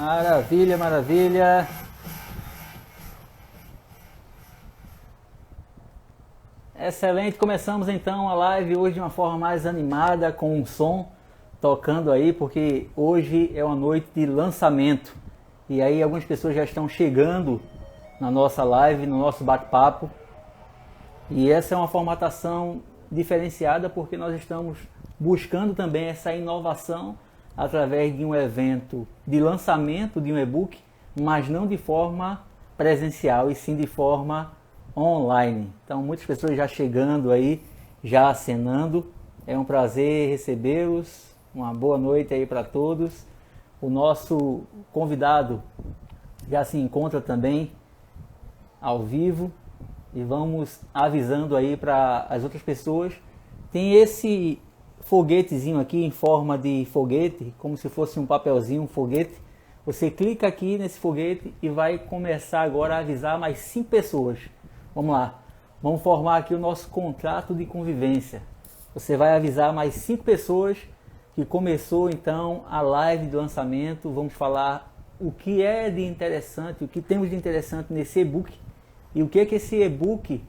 Maravilha, maravilha. Excelente, começamos então a live hoje de uma forma mais animada, com um som tocando aí, porque hoje é uma noite de lançamento. E aí algumas pessoas já estão chegando na nossa live, no nosso bate-papo. E essa é uma formatação diferenciada porque nós estamos buscando também essa inovação através de um evento de lançamento de um e-book, mas não de forma presencial, e sim de forma online. Então, muitas pessoas já chegando aí, já acenando. É um prazer recebê-los. Uma boa noite aí para todos. O nosso convidado já se encontra também ao vivo e vamos avisando aí para as outras pessoas. Tem esse foguetezinho aqui em forma de foguete, como se fosse um papelzinho, um foguete. Você clica aqui nesse foguete e vai começar agora a avisar mais 5 pessoas. Vamos lá, vamos formar aqui o nosso contrato de convivência. Você vai avisar mais 5 pessoas que começou então a live de lançamento. Vamos falar o que é de interessante, o que temos de interessante nesse e-book e o que é que esse e-book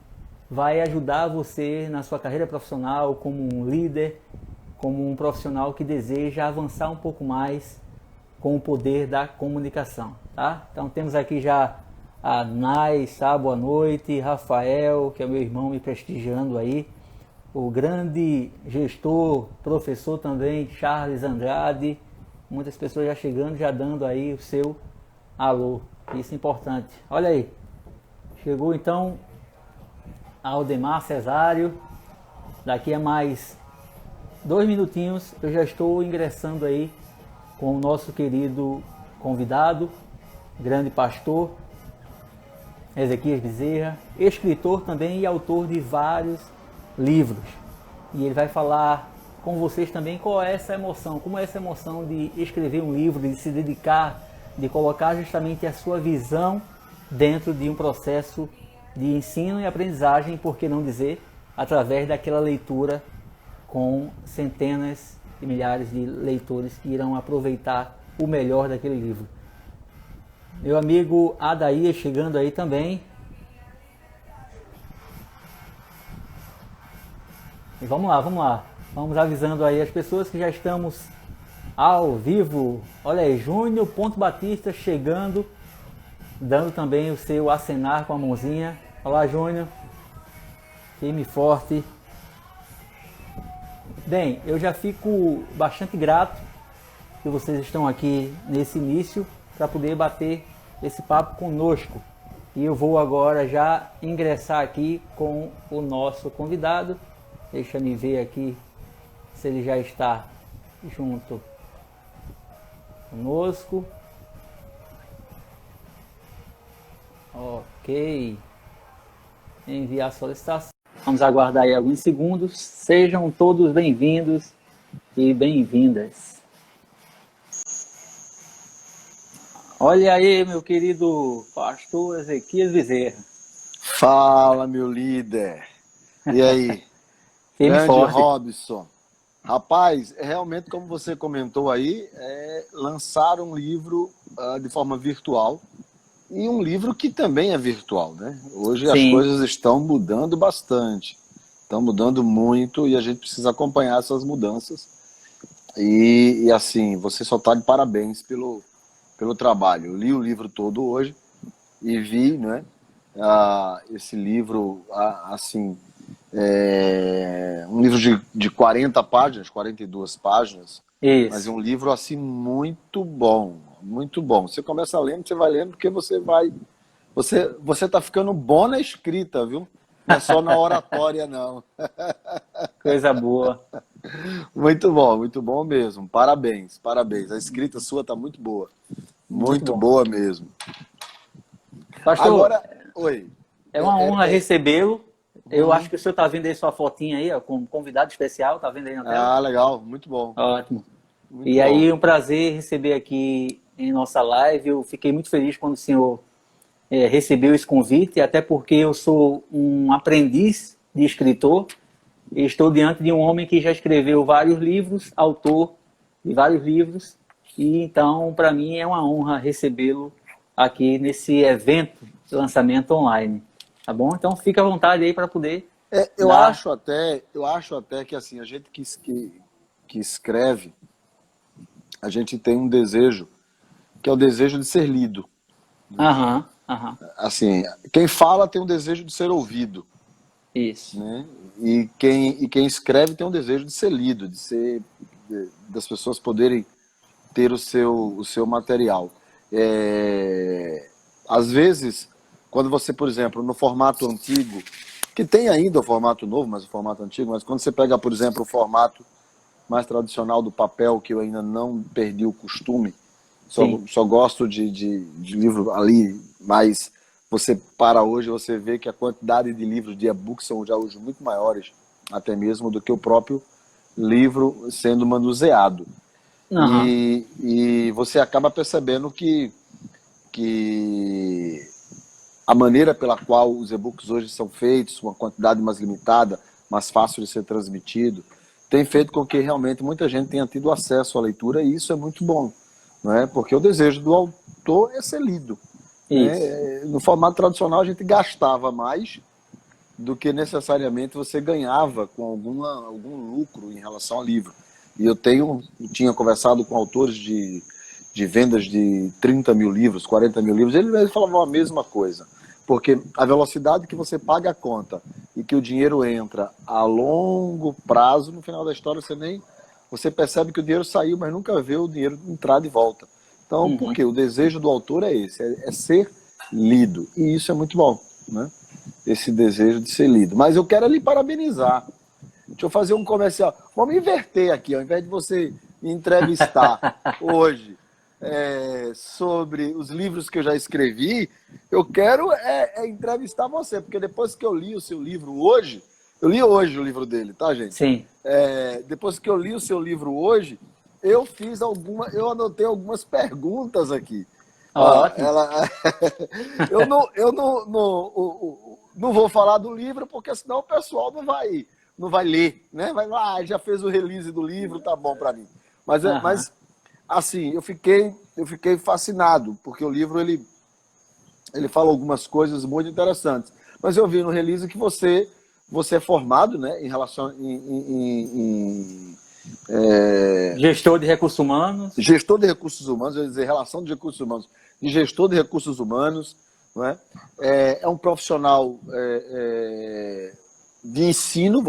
vai ajudar você na sua carreira profissional como um líder, como um profissional que deseja avançar um pouco mais com o poder da comunicação, tá? Então temos aqui já a Nai, tá? Boa noite, Rafael, que é meu irmão me prestigiando aí, o grande gestor, professor também, Charles Andrade, muitas pessoas já chegando, já dando aí o seu alô, isso é importante. Olha aí, chegou então Aldemar Cesário, daqui a mais 2 minutinhos eu já estou ingressando aí com o nosso querido convidado, grande pastor, Ezequias Bezerra, escritor também e autor de vários livros. E ele vai falar com vocês também qual é essa emoção, como é essa emoção de escrever um livro, de se dedicar, de colocar justamente a sua visão dentro de um processo de ensino e aprendizagem, por que não dizer, através daquela leitura com centenas de milhares de leitores que irão aproveitar o melhor daquele livro. Meu amigo Adair chegando aí também. E vamos lá, vamos lá. Vamos avisando aí as pessoas que já estamos ao vivo. Olha aí, Júnior Ponto Batista chegando, dando também o seu acenar com a mãozinha. Olá, Júnior. Firme e forte. Bem, eu já fico bastante grato que vocês estão aqui nesse início para poder bater esse papo conosco. E eu vou agora já ingressar aqui com o nosso convidado. Deixa me ver aqui se ele já está junto conosco. Ok. Enviar solicitação. Vamos aguardar aí alguns segundos. Sejam todos bem-vindos e bem-vindas. Olha aí, meu querido pastor Ezequias Bezerra. Fala, meu líder. E aí? Grande forte. Robson. Rapaz, realmente, como você comentou aí, lançar um livro de forma virtual e um livro que também é virtual, né? Hoje as coisas estão mudando bastante, estão mudando muito e a gente precisa acompanhar essas mudanças. E assim, você só está de parabéns pelo trabalho. Eu li o livro todo hoje e vi, né, esse livro, assim, um livro de 40 páginas, 42 páginas, Isso. mas é um livro assim muito bom, muito bom. Você começa lendo, você vai lendo porque você tá ficando bom na escrita, viu? Não é só na oratória, não. Coisa boa. Muito bom mesmo. Parabéns, parabéns. A escrita sua tá muito boa. Muito boa mesmo. Pastor, agora, oi. É uma honra recebê-lo. Eu acho que o senhor está vendo aí sua fotinha aí, ó, como convidado especial, tá vendo aí na tela? Ah, legal, muito bom. Ótimo. Muito e bom. aí, um prazer receber aqui em nossa live. Eu fiquei muito feliz quando o senhor recebeu esse convite, até porque eu sou um aprendiz de escritor e estou diante de um homem que já escreveu vários livros, autor de vários livros, E então, para mim, é uma honra recebê-lo aqui nesse evento de lançamento online. Tá bom? Então, fica à vontade aí para poder Eu dar. acho até que assim, a gente que escreve, a gente tem um desejo, que é o desejo de ser lido. Aham, aham. Assim, quem fala tem um desejo de ser ouvido, Isso. né? E quem escreve tem um desejo de ser lido, das pessoas poderem ter o seu material. Às vezes, quando você, por exemplo, no formato antigo, que tem ainda o formato novo, mas o formato antigo, mas quando você pega, por exemplo, o formato mais tradicional do papel, que eu ainda não perdi o costume, Sim. só gosto de livro ali, mas você para hoje, você vê que a quantidade de livros de e-book são já hoje muito maiores, até mesmo do que o próprio livro sendo manuseado. Aham. E você acaba percebendo que a maneira pela qual os e-books hoje são feitos, uma quantidade mais limitada, mais fácil de ser transmitido, tem feito com que realmente muita gente tenha tido acesso à leitura, e isso é muito bom, não é? Porque o desejo do autor é ser lido, Isso. né? No formato tradicional a gente gastava mais do que necessariamente você ganhava com algum lucro em relação ao livro. E eu tinha conversado com autores de vendas de 30 mil livros, 40 mil livros, eles falavam a mesma coisa. Porque a velocidade que você paga a conta e que o dinheiro entra a longo prazo, no final da história você percebe que o dinheiro saiu, mas nunca vê o dinheiro entrar de volta. Então, por Uhum. quê? O desejo do autor é esse, é ser lido. E isso é muito bom, né? Esse desejo de ser lido. Mas eu quero lhe parabenizar. Deixa eu fazer um comercial. Vamos inverter aqui, ao invés de você me entrevistar hoje sobre os livros que eu já escrevi, eu quero entrevistar você, porque depois que eu li o seu livro hoje, eu li hoje o livro dele, tá, gente? Sim. Depois que eu li o seu livro hoje, eu anotei algumas perguntas aqui. Ó, Ótimo. não vou falar do livro, porque senão o pessoal não vai ler, né? Vai lá, já fez o release do livro, tá bom para mim. Aham. Mas assim, eu fiquei fascinado, porque o livro ele fala algumas coisas muito interessantes. Mas eu vi no release que você é formado, né, em relação Gestor de recursos humanos. gestor de recursos humanos, eu ia dizer relação de recursos humanos, de gestor de recursos humanos, não é? É um profissional de ensino.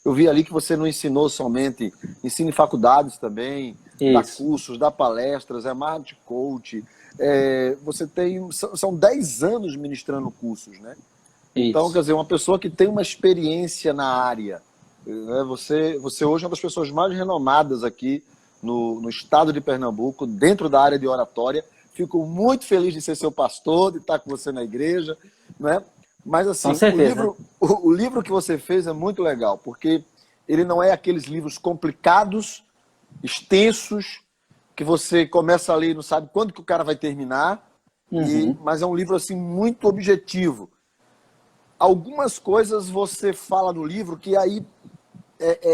Eu vi ali que você não ensinou somente, ensina em faculdades também, dá Isso. cursos, dá palestras, é mais de coach. São 10 anos ministrando cursos, né? Então, quer Isso. dizer, uma pessoa que tem uma experiência na área, né? Você hoje é uma das pessoas mais renomadas aqui no estado de Pernambuco, dentro da área de oratória. Fico muito feliz de ser seu pastor, de estar com você na igreja, né? Mas, Com assim, o certeza. livro, o livro que você fez é muito legal, porque ele não é aqueles livros complicados, extensos, que você começa a ler e não sabe quando que o cara vai terminar, Uhum. mas é um livro, assim, muito objetivo. Algumas coisas você fala no livro que aí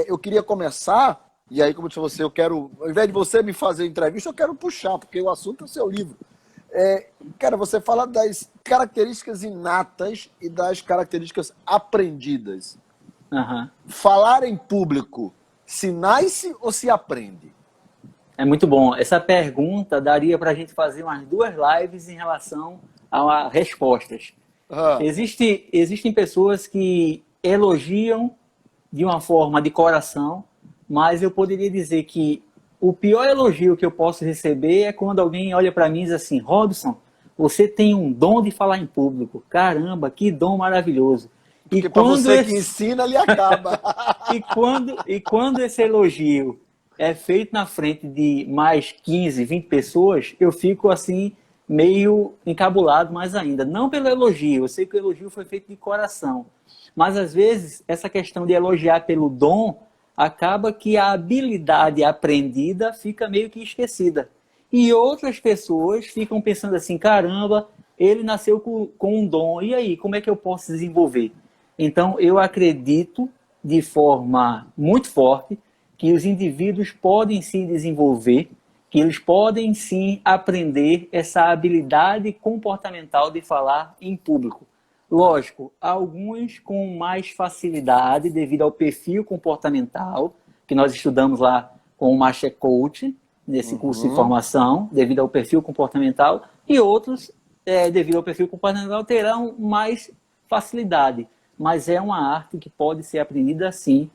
eu queria começar, e aí, como eu disse a você, ao invés de você me fazer entrevista, eu quero puxar, porque o assunto é o seu livro. Cara, você fala das características inatas e das características aprendidas. Aham. Falar em público, se nasce ou se aprende? É muito bom. Essa pergunta daria para a gente fazer umas 2 lives em relação a respostas. Ah, Existem pessoas que elogiam de uma forma de coração, mas eu poderia dizer que o pior elogio que eu posso receber é quando alguém olha para mim e diz assim: Robson, você tem um dom de falar em público. Caramba, que dom maravilhoso. E porque para quando você que esse, ensina, ele acaba. e quando esse elogio é feito na frente de mais 15, 20 pessoas, eu fico assim, meio encabulado mais ainda. Não pelo elogio, eu sei que o elogio foi feito de coração. Mas às vezes, essa questão de elogiar pelo dom acaba que a habilidade aprendida fica meio que esquecida. E outras pessoas ficam pensando assim: caramba, ele nasceu com um dom, e aí, como é que eu posso desenvolver? Então, eu acredito de forma muito forte que os indivíduos podem se desenvolver que eles podem sim aprender essa habilidade comportamental de falar em público. Lógico, alguns com mais facilidade devido ao perfil comportamental, que nós estudamos lá com o Master Coach, nesse curso de formação, devido ao perfil comportamental, e outros, devido ao perfil comportamental, terão mais facilidade. Mas é uma arte que pode ser aprendida, sim,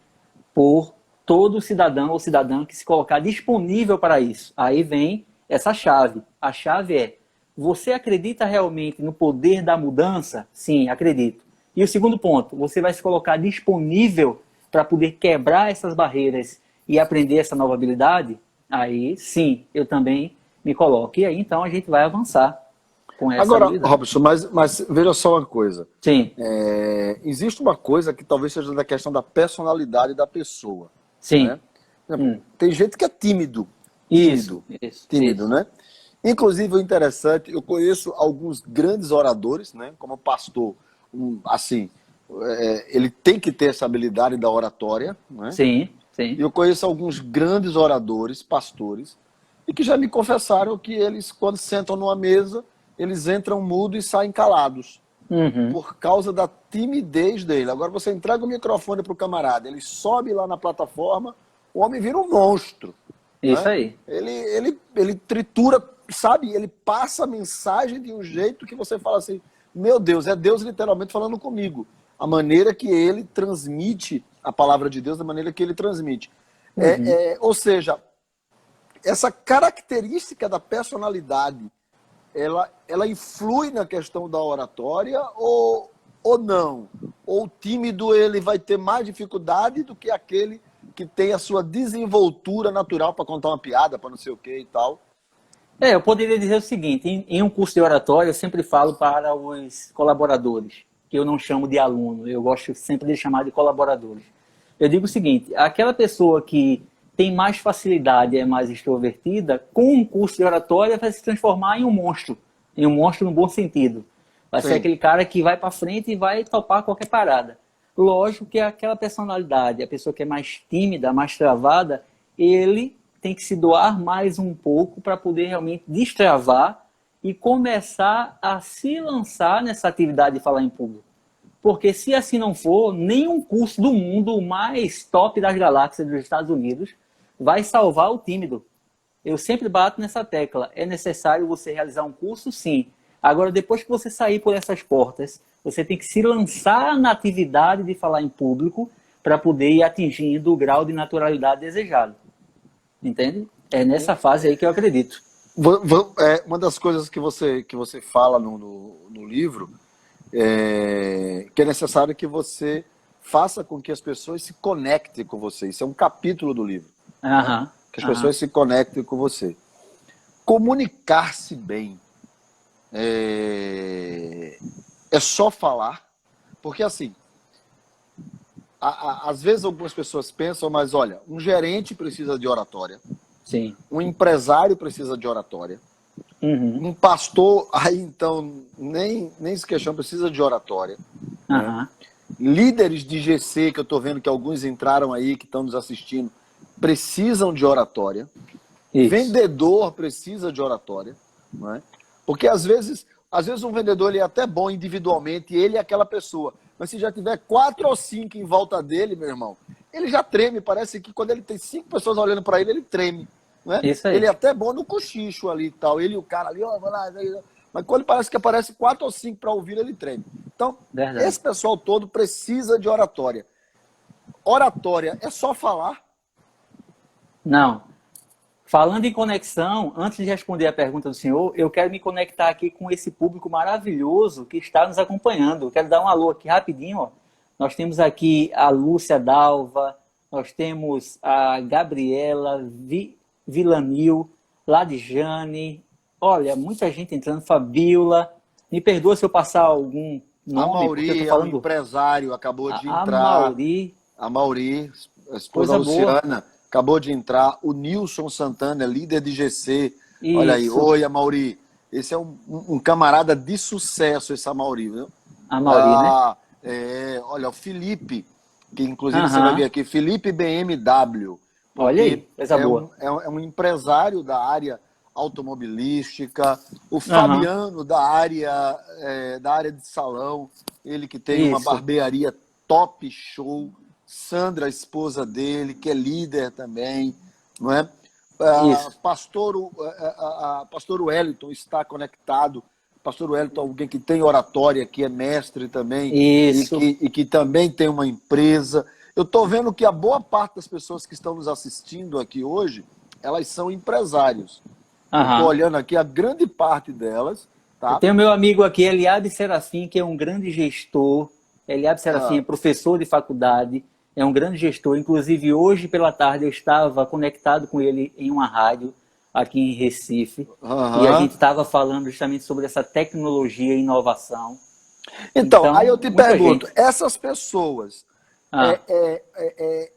por todo cidadão ou cidadã que se colocar disponível para isso. Aí vem essa chave. A chave é: você acredita realmente no poder da mudança? Sim, acredito. E o segundo ponto: você vai se colocar disponível para poder quebrar essas barreiras e aprender essa nova habilidade? Aí sim, eu também me coloco. E aí então a gente vai avançar com essa Agora, habilidade. Robson, mas veja só uma coisa. Sim. Existe uma coisa que talvez seja da questão da personalidade da pessoa. Sim. Né? Tem gente que é tímido. Isso. Tímido, né? Inclusive, o interessante, eu conheço alguns grandes oradores, né? Como pastor, assim, ele tem que ter essa habilidade da oratória, né? Sim. E eu conheço alguns grandes oradores, pastores, e que já me confessaram que eles, quando sentam numa mesa, eles entram mudos e saem calados. Por causa da timidez dele. Agora você entrega o microfone para o camarada, ele sobe lá na plataforma, o homem vira um monstro. Isso né? aí. Ele tritura, sabe? Ele passa a mensagem de um jeito que você fala assim, meu Deus, é Deus literalmente falando comigo. A maneira que ele transmite a palavra de Deus, da maneira que ele transmite. Ou seja, essa característica da personalidade, ela influi na questão da oratória ou não? Ou o tímido ele vai ter mais dificuldade do que aquele que tem a sua desenvoltura natural para contar uma piada, para não sei o que e tal? Eu poderia dizer o seguinte: em um curso de oratória eu sempre falo para os colaboradores, que eu não chamo de aluno, eu gosto sempre de chamar de colaboradores. Eu digo o seguinte: aquela pessoa que tem mais facilidade, é mais extrovertida, com um curso de oratória vai se transformar em um monstro no bom sentido. Vai ser aquele cara que vai para frente e vai topar qualquer parada. Lógico que aquela personalidade, a pessoa que é mais tímida, mais travada, ele tem que se doar mais um pouco para poder realmente destravar e começar a se lançar nessa atividade de falar em público. Porque se assim não for, nenhum curso do mundo, o mais top das galáxias dos Estados Unidos, vai salvar o tímido. Eu sempre bato nessa tecla. É necessário você realizar um curso? Sim. Agora, depois que você sair por essas portas, você tem que se lançar na atividade de falar em público para poder ir atingindo o grau de naturalidade desejado. Entende? É nessa fase aí que eu acredito. Uma das coisas que você fala no livro que é necessário que você faça com que as pessoas se conectem com você. Isso é um capítulo do livro. Né? Que as pessoas se conectem com você. Comunicar-se bem é só falar, porque assim, às vezes algumas pessoas pensam, mas olha, um gerente precisa de oratória, sim. Um empresário precisa de oratória, um pastor, aí então, nem se questiona, precisa de oratória. Né? Líderes de GC, que eu estou vendo que alguns entraram aí, que estão nos assistindo, precisam de oratória. Isso. Vendedor precisa de oratória. Não é? Porque às vezes um vendedor ele é até bom individualmente, ele é aquela pessoa. Mas se já tiver 4 ou 5 em volta dele, meu irmão, ele já treme. Parece que quando ele tem 5 pessoas olhando para ele, ele treme. Né? Isso aí. Ele é até bom no cochicho ali e tal. Ele e o cara ali, ó, vai lá. Mas quando parece que aparece 4 ou 5 para ouvir, ele treme. Então, verdade, esse pessoal todo precisa de oratória. Oratória é só falar? Não. Falando em conexão, antes de responder a pergunta do senhor, eu quero me conectar aqui com esse público maravilhoso que está nos acompanhando. Eu quero dar um alô aqui rapidinho. Ó. Nós temos aqui a Lúcia Dalva, nós temos a Gabriela Villanil, Ladjane, olha, muita gente entrando, Fabiola. Me perdoa se eu passar algum nome. A Mauri, eu tô falando... é um empresário, acabou de entrar. A Mauri, a esposa Luciana, acabou de entrar. O Nilson Santana, líder de GC. Isso. Olha aí, oi, Amauri. Esse é um camarada de sucesso, esse Amauri, viu? A Mauri, né? Olha, o Felipe, que inclusive você vai ver aqui, Felipe BMW. Olha aí, porque coisa boa. é um empresário da área automobilística, o Aham, Fabiano da área de salão, ele que tem uma isso, barbearia top show, Sandra, a esposa dele, que é líder também, não é? isso, Pastor Wellington está conectado. Pastor Wellington é alguém que tem oratória, que é mestre também isso. e que também tem uma empresa. Eu estou vendo que a boa parte das pessoas que estão nos assistindo aqui hoje, elas são empresários. Eu estou Aham. olhando aqui a grande parte delas, Eu tá? tenho meu amigo aqui, Eliabe Serafim, que é um grande gestor. Eliabe Serafim é Ah, professor de faculdade, é um grande gestor. Inclusive, hoje pela tarde eu estava conectado com ele em uma rádio aqui em Recife. E a aham. gente estava falando justamente sobre essa tecnologia e inovação. Então, aí eu Então, te muita pergunto, gente. essas pessoas, Ah,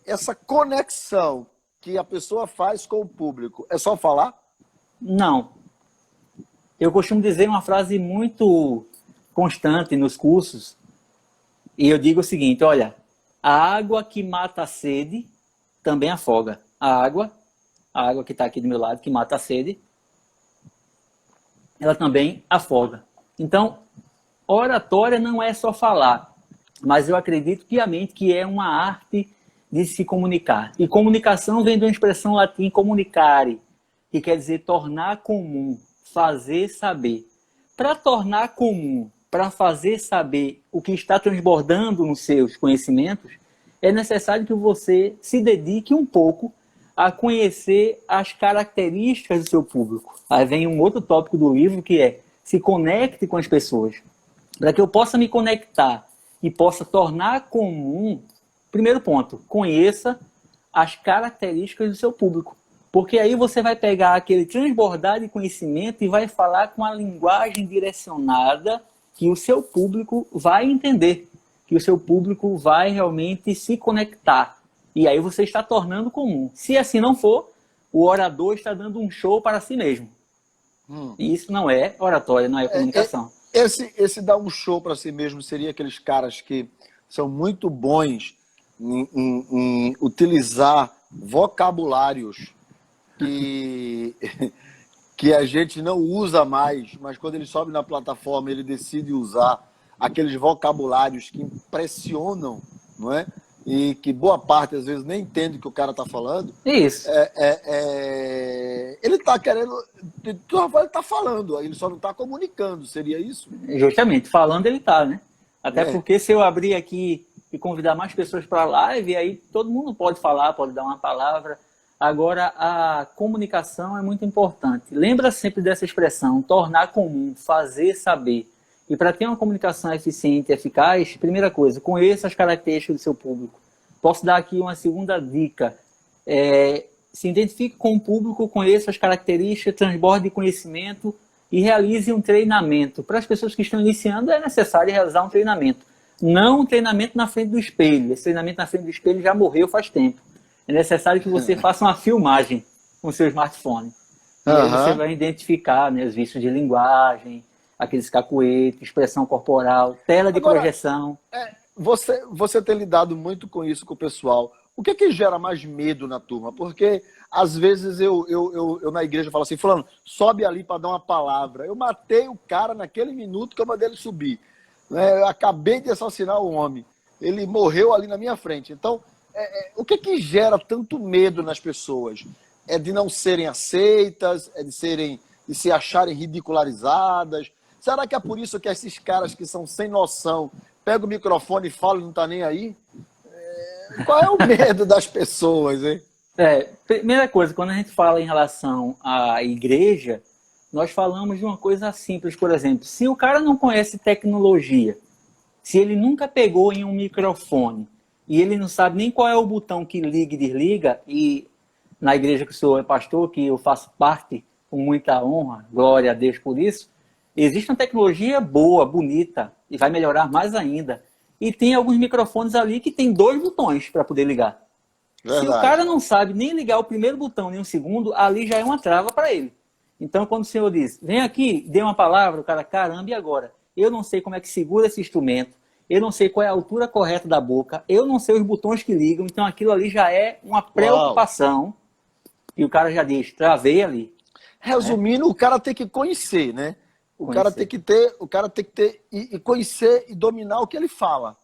essa conexão que a pessoa faz com o público, é só falar? não. Eu costumo dizer uma frase muito constante nos cursos, e eu digo o seguinte: olha, a água que mata a sede também afoga. A água que está aqui do meu lado, que mata a sede, ela também afoga. Então, oratória não é só falar, mas eu acredito piamente que é uma arte de se comunicar. E comunicação vem de uma expressão latim comunicare, que quer dizer tornar comum, fazer saber. Para tornar comum, para fazer saber o que está transbordando nos seus conhecimentos, é necessário que você se dedique um pouco a conhecer as características do seu público. Aí vem um outro tópico do livro que é se conecte com as pessoas. Para que eu possa me conectar e possa tornar comum, primeiro ponto, conheça as características do seu público. Porque aí você vai pegar aquele transbordar de conhecimento e vai falar com a linguagem direcionada que o seu público vai entender, que o seu público vai realmente se conectar. E aí você está tornando comum. Se assim não for, o orador está dando um show para si mesmo. Hum. E isso não é oratória, não é comunicação. Esse dar um show para si mesmo seria aqueles caras que são muito bons em utilizar vocabulários que, que a gente não usa mais, mas quando ele sobe na plataforma, ele decide usar aqueles vocabulários que impressionam, não é? E que boa parte, às vezes, nem entende o que o cara está falando. Isso. Ele está querendo. O Rafael está falando, ele só não está comunicando, seria isso? Justamente, falando ele tá, né? Até É. porque se eu abrir aqui e convidar mais pessoas para a live, aí todo mundo pode falar, pode dar uma palavra. Agora, a comunicação é muito importante. Lembra sempre dessa expressão, tornar comum, fazer saber. E para ter uma comunicação eficiente e eficaz, primeira coisa, conheça as características do seu público. Posso dar aqui uma segunda dica. Se identifique com o público, conheça as características, transborde conhecimento e realize um treinamento. Para as pessoas que estão iniciando, é necessário realizar um treinamento. Não um treinamento na frente do espelho. Esse treinamento na frente do espelho já morreu faz tempo. É necessário que você faça uma filmagem com o seu smartphone. E aí você Aham. vai identificar, né, os vícios de linguagem, aqueles cacuetes, expressão corporal, tela de Agora, projeção. você tem lidado muito com isso com o pessoal. O que é que gera mais medo na turma? Porque às vezes eu na igreja falo assim, fulano, sobe ali para dar uma palavra. Eu matei o cara naquele minuto que eu mandei ele subir. Né? Eu acabei de assassinar o homem. Ele morreu ali na minha frente. Então, o que é que gera tanto medo nas pessoas? É de não serem aceitas? É de se acharem ridicularizadas? Será que é por isso que esses caras que são sem noção pegam o microfone e falam e não tá nem aí? Qual é o medo das pessoas, hein? Primeira coisa, quando a gente fala em relação à igreja, nós falamos de uma coisa simples, por exemplo, se o cara não conhece tecnologia, se ele nunca pegou em um microfone e ele não sabe nem qual é o botão que liga e desliga, e na igreja que o senhor é pastor, que eu faço parte com muita honra, glória a Deus por isso, existe uma tecnologia boa, bonita, e vai melhorar mais ainda. E tem alguns microfones ali que tem 2 botões para poder ligar. Se o cara Verdade. não sabe nem ligar o primeiro botão nem o segundo, ali já é uma trava para ele. Então, quando o senhor diz, vem aqui, dê uma palavra, o cara, caramba, e agora? Eu não sei como é que segura esse instrumento, eu não sei qual é a altura correta da boca, eu não sei os botões que ligam, então aquilo ali já é uma preocupação. E o cara já diz, travei ali. Resumindo, o cara tem que conhecer, né? O cara tem que ter e conhecer e dominar o que ele fala.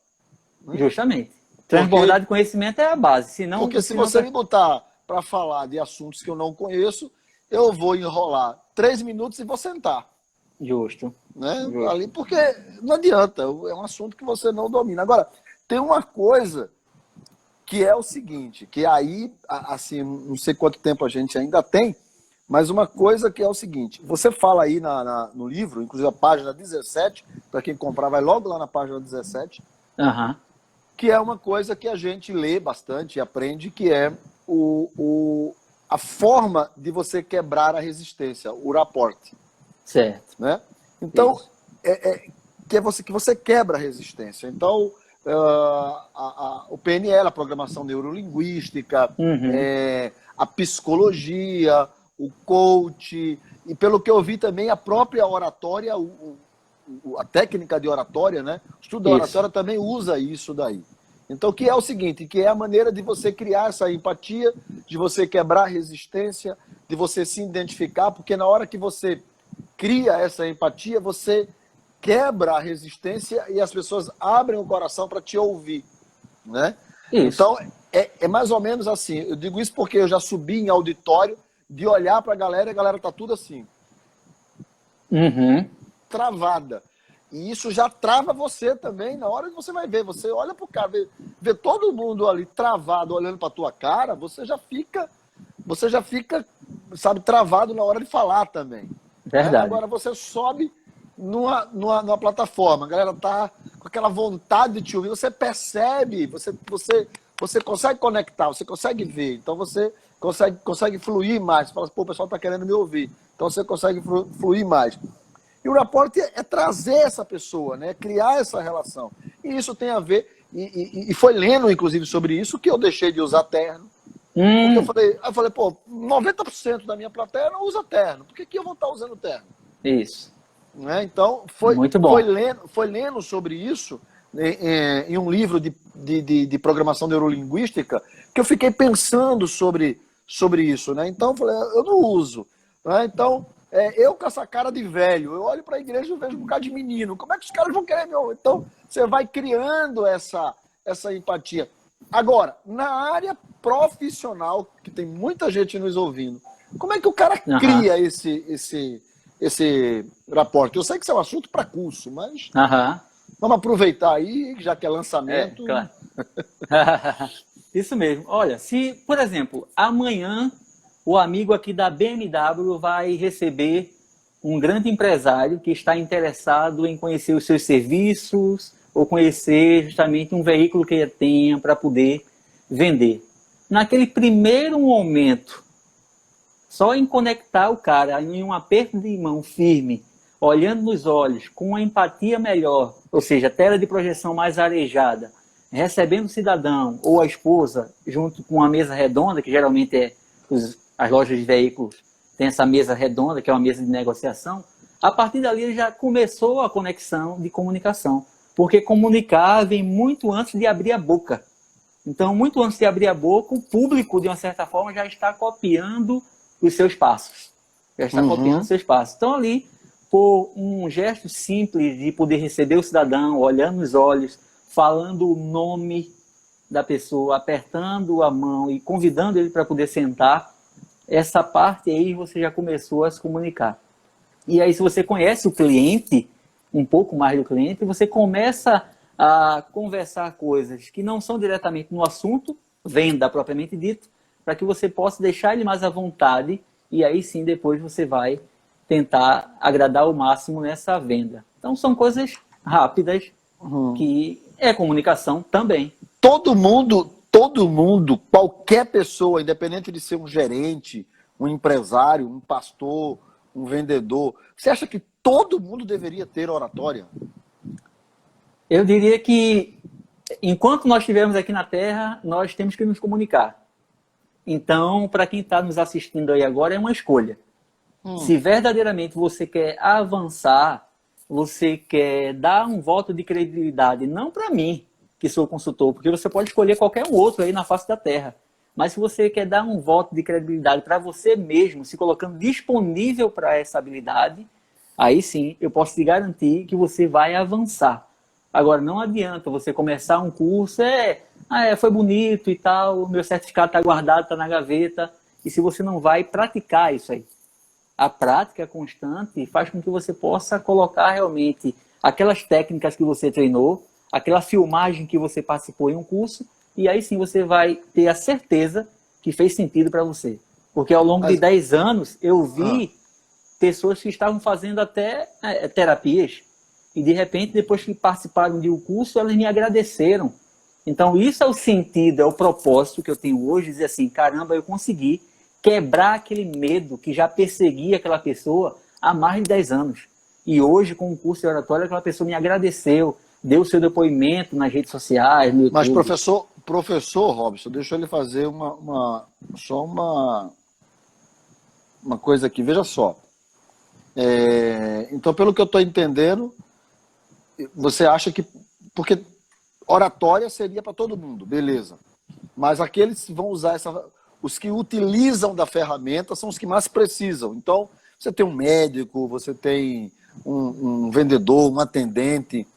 Né? Justamente. Transbordar de conhecimento é a base. Porque se você me botar para falar de assuntos que eu não conheço, eu vou enrolar 3 minutos e vou sentar. Justo. Né? Justo. Ali, porque não adianta, é um assunto que você não domina. Agora, tem uma coisa que é o seguinte, que aí, assim, não sei quanto tempo a gente ainda tem, mas uma coisa que é o seguinte, você fala aí no livro, inclusive a página 17, para quem comprar vai logo lá na página 17, que é uma coisa que a gente lê bastante e aprende, que é a forma de você quebrar a resistência, o rapport. Certo. Né? Então, que você quebra a resistência. Então, o PNL, a programação neurolinguística, a psicologia, o coach, e pelo que eu vi também, a própria oratória, a técnica de oratória, né? O estudo da oratória também usa isso daí. Então, que é o seguinte, que é a maneira de você criar essa empatia, de você quebrar a resistência, de você se identificar, porque na hora que você cria essa empatia, você quebra a resistência e as pessoas abrem o coração para te ouvir, né? Isso. Então, é mais ou menos assim. Eu digo isso porque eu já subi em auditório, de olhar para a galera tá tudo assim. Travada. E isso já trava você também, na hora que você vai ver. Você olha pro cara, vê todo mundo ali travado, olhando pra tua cara, você já fica, sabe, travado na hora de falar também. Verdade. Agora você sobe numa plataforma, a galera tá com aquela vontade de te ouvir, você percebe, você consegue conectar, você consegue ver, então você consegue fluir mais. Você fala, pô, o pessoal tá querendo me ouvir, então você consegue fluir mais. E o rapport é trazer essa pessoa, né? Criar essa relação. E isso tem a ver, e foi lendo, inclusive, sobre isso, que eu deixei de usar terno. Porque eu falei, pô, 90% da minha plateia não usa terno. Por que eu vou estar usando terno? Isso. Né? Então, foi lendo sobre isso em um livro de programação neurolinguística que eu fiquei pensando sobre isso. Né? Então, eu falei, eu não uso. Né? Então, eu com essa cara de velho, eu olho para a igreja e vejo um bocado de menino. Como é que os caras vão querer me ouvir? Então, você vai criando essa empatia. Agora, na área profissional, que tem muita gente nos ouvindo, como é que o cara cria esse rapport? Eu sei que isso é um assunto para curso, mas vamos aproveitar aí, já que é lançamento. Claro. Isso mesmo. Olha, se, por exemplo, amanhã o amigo aqui da BMW vai receber um grande empresário que está interessado em conhecer os seus serviços ou conhecer justamente um veículo que ele tenha para poder vender. Naquele primeiro momento, só em conectar o cara em um aperto de mão firme, olhando nos olhos, com uma empatia melhor, ou seja, tela de projeção mais arejada, recebendo o cidadão ou a esposa junto com uma mesa redonda, que geralmente é as lojas de veículos tem essa mesa redonda, que é uma mesa de negociação, a partir dali ele já começou a conexão de comunicação. Porque comunicar vem muito antes de abrir a boca. Então, muito antes de abrir a boca, o público, de uma certa forma, já está copiando os seus passos. Já está copiando os seus passos. Então, ali, por um gesto simples de poder receber o cidadão, olhando nos olhos, falando o nome da pessoa, apertando a mão e convidando ele para poder sentar, essa parte aí você já começou a se comunicar. E aí, se você conhece o cliente, um pouco mais do cliente, você começa a conversar coisas que não são diretamente no assunto, venda propriamente dito, para que você possa deixar ele mais à vontade e aí sim depois você vai tentar agradar ao máximo nessa venda. Então são coisas rápidas que é comunicação também. Todo mundo, qualquer pessoa, independente de ser um gerente, um empresário, um pastor, um vendedor, você acha que todo mundo deveria ter oratória? Eu diria que, enquanto nós estivermos aqui na Terra, nós temos que nos comunicar. Então, para quem está nos assistindo aí agora, é uma escolha. Se verdadeiramente você quer avançar, você quer dar um voto de credibilidade, não para mim, que sou consultor, porque você pode escolher qualquer um outro aí na face da Terra. Mas se você quer dar um voto de credibilidade para você mesmo, se colocando disponível para essa habilidade, aí sim eu posso te garantir que você vai avançar. Agora, não adianta você começar um curso, foi bonito e tal, meu certificado está guardado, está na gaveta, e se você não vai praticar isso aí. A prática constante faz com que você possa colocar realmente aquelas técnicas que você treinou, aquela filmagem que você participou em um curso, e aí sim você vai ter a certeza que fez sentido para você. Porque ao longo de 10 anos eu vi pessoas que estavam fazendo até terapias, e de repente, depois que participaram de um curso, elas me agradeceram. Então isso é o sentido, é o propósito que eu tenho hoje, dizer assim, caramba, eu consegui quebrar aquele medo que já perseguia aquela pessoa há mais de 10 anos. E hoje, com o curso de oratória, aquela pessoa me agradeceu, deu o seu depoimento nas redes sociais, no YouTube. Mas, professor Robson, deixa eu lhe fazer uma coisa aqui. Veja só. Então, pelo que eu estou entendendo, você acha que... Porque oratória seria para todo mundo, beleza. Mas aqueles que vão usar os que utilizam da ferramenta são os que mais precisam. Então, você tem um médico, você tem um vendedor, um atendente.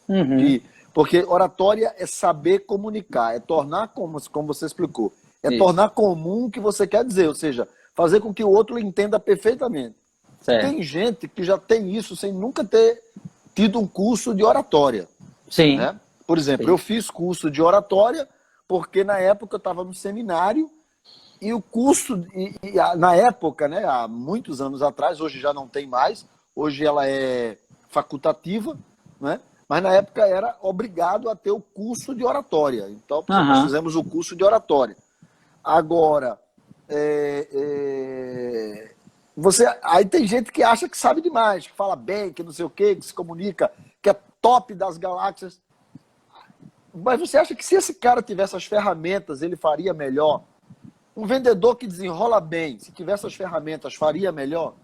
Porque oratória é saber comunicar, é tornar, como você explicou, tornar comum o que você quer dizer, ou seja, fazer com que o outro entenda perfeitamente. Certo. Tem gente que já tem isso sem nunca ter tido um curso de oratória. Sim. Né? Por exemplo, eu fiz curso de oratória porque na época eu estava no seminário e o curso, na época, né, há muitos anos atrás, hoje já não tem mais, hoje ela é facultativa, né? Mas na época era obrigado a ter o curso de oratória. Então, nós fizemos o curso de oratória. Agora, aí tem gente que acha que sabe demais, que fala bem, que não sei o quê, que se comunica, que é top das galáxias. Mas você acha que se esse cara tivesse as ferramentas, ele faria melhor? Um vendedor que desenrola bem, se tivesse as ferramentas, faria melhor?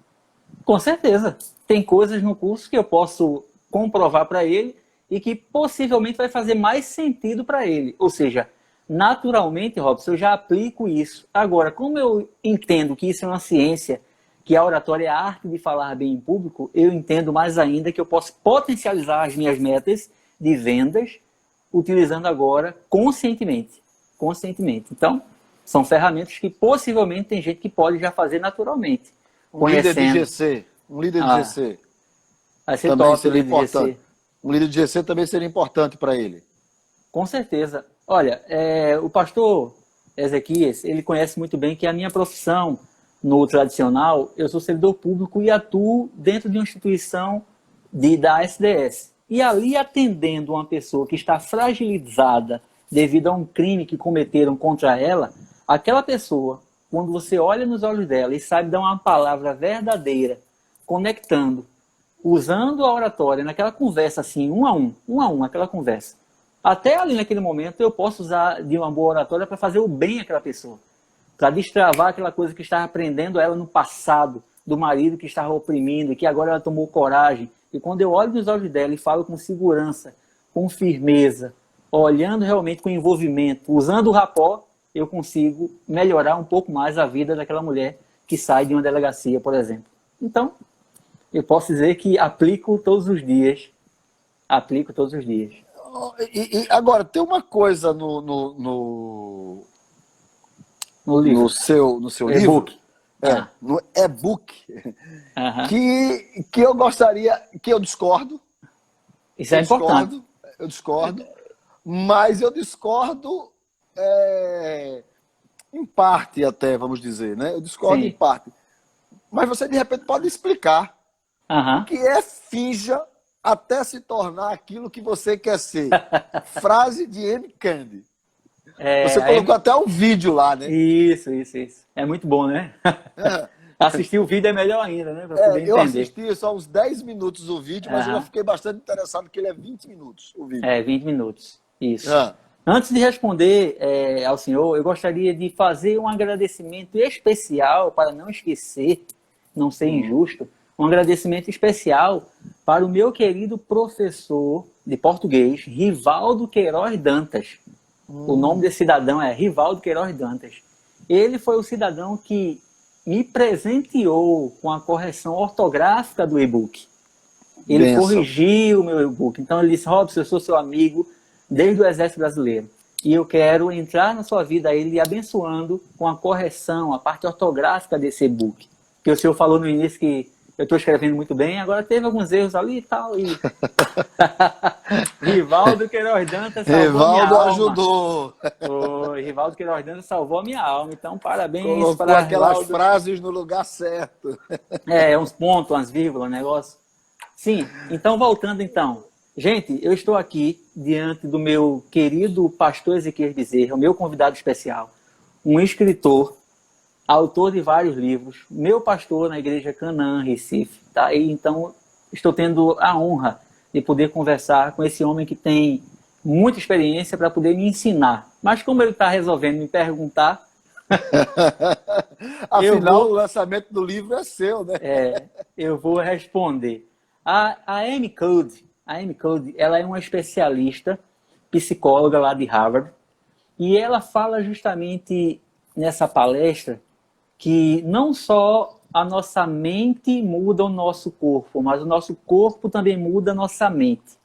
Com certeza. Tem coisas no curso que eu posso comprovar para ele e que possivelmente vai fazer mais sentido para ele. Ou seja, naturalmente, Robson, eu já aplico isso. Agora, como eu entendo que isso é uma ciência, que a oratória é a arte de falar bem em público, eu entendo mais ainda que eu posso potencializar as minhas metas de vendas utilizando agora conscientemente. Então, são ferramentas que possivelmente tem gente que pode já fazer naturalmente. Um líder de GC. Vai ser também top, seria importante. GC. Um líder de GC também seria importante para ele. Com certeza. Olha, o pastor Ezequias, ele conhece muito bem que a minha profissão no tradicional, eu sou servidor público e atuo dentro de uma instituição da SDS. E ali atendendo uma pessoa que está fragilizada devido a um crime que cometeram contra ela, aquela pessoa, quando você olha nos olhos dela e sabe dar uma palavra verdadeira, conectando, usando a oratória naquela conversa assim, um a um, aquela conversa. Até ali naquele momento eu posso usar de uma boa oratória para fazer o bem àquela pessoa, para destravar aquela coisa que estava prendendo ela no passado, do marido que estava oprimindo, e que agora ela tomou coragem. E quando eu olho nos olhos dela e falo com segurança, com firmeza, olhando realmente com envolvimento, usando o rapó, eu consigo melhorar um pouco mais a vida daquela mulher que sai de uma delegacia, por exemplo. Então, eu posso dizer que aplico todos os dias. E agora, tem uma coisa no seu livro, no e-book, que eu gostaria, que eu discordo. Isso é importante. Eu discordo, mas eu discordo em parte até, vamos dizer, né? Eu discordo em parte. Mas você, de repente, pode explicar o que é finja até se tornar aquilo que você quer ser. Frase de M. Candy. Você colocou até um vídeo lá, né? Isso. É muito bom, né? Assistir o vídeo é melhor ainda, né? Pra poder entender. Eu assisti só uns 10 minutos o vídeo, mas eu já fiquei bastante interessado, porque ele é 20 minutos, o vídeo. 20 minutos. Isso. Antes de responder ao senhor, eu gostaria de fazer um agradecimento especial, para não esquecer, não ser injusto, um agradecimento especial para o meu querido professor de português, Rivaldo Queiroz Dantas. O nome desse cidadão é Rivaldo Queiroz Dantas. Ele foi o cidadão que me presenteou com a correção ortográfica do e-book. Ele corrigiu o meu e-book. Então ele disse, Robson, eu sou seu amigo desde o Exército Brasileiro. E eu quero entrar na sua vida, ele lhe abençoando com a correção, a parte ortográfica desse e-book. Que o senhor falou no início que eu estou escrevendo muito bem, agora teve alguns erros ali e tal. E... Rivaldo Queiroz Dantas salvou minha alma. Ajudou. Rivaldo Queiroz Dantas salvou a minha alma. Então, parabéns. Colocou para aquelas Rivaldo. Frases no lugar certo. Uns pontos, umas vírgulas, negócio. Sim, então voltando então. Gente, eu estou aqui diante do meu querido pastor Ezequiel Bezerra, o meu convidado especial, um escritor, autor de vários livros, meu pastor na igreja Canaã, Recife. Tá? E, então, estou tendo a honra de poder conversar com esse homem que tem muita experiência para poder me ensinar. Mas como ele está resolvendo me perguntar... Afinal, o lançamento do livro é seu, né? Eu vou responder. A Amy Cuddy, ela é uma especialista, psicóloga lá de Harvard, e ela fala justamente nessa palestra que não só a nossa mente muda o nosso corpo, mas o nosso corpo também muda a nossa mente.